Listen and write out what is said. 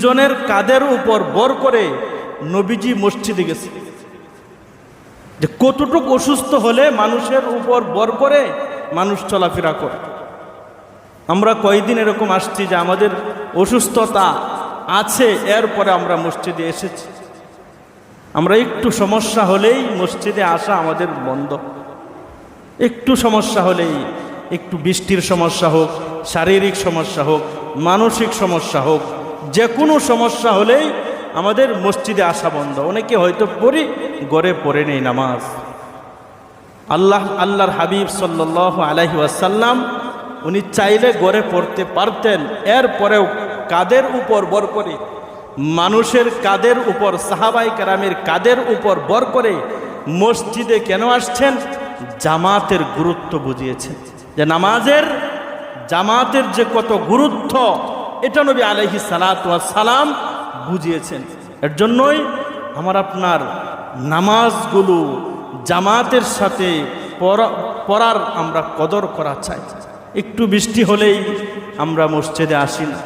দুইজনের কাঁধের উপর বর করে নবীজি মসজিদে গেছে। যে কতটুকু অসুস্থ হলে মানুষের উপর বর করে মানুষ চলাফেরা করে। আমরা কয়েকদিন এরকম আসছি যে আমাদের অসুস্থতা আছে, এরপরে আমরা মসজিদে এসেছি। আমরা একটু সমস্যা হলেই মসজিদে আসা আমাদের বন্ধ। একটু সমস্যা হলেই, একটু বৃষ্টির সমস্যা হোক, শারীরিক সমস্যা হোক, মানসিক সমস্যা হোক, যে কোনো সমস্যা হলেই আমাদের মসজিদে আসা বন্ধ। অনেকে হয়তো পড়ি, গড়ে পড়ে নেই নামাজ। আল্লাহর হাবিব সাল্লাল্লাহু আলাইহি ওয়াসাল্লাম উনি চাইলে গড়ে পড়তে পারতেন, এরপরেও কাদের উপর বর করে, মানুষের কাদের উপর, সাহাবায়ে কেরামের কাদের উপর বর করে মসজিদে কেন আসছেন? জামাতের গুরুত্ব বুঝিয়েছেন, যে জামাতের যে কত গুরুত্ব এটা নবী আলাইহিস সালাতু ওয়াস সালাম বুঝিয়েছেন। এর জন্যই আমার আপনার নামাজগুলো জামাতের সাথে পড়ার আমরা কদর করা চাই। একটু বৃষ্টি হলেই আমরা মসজিদে আসি না।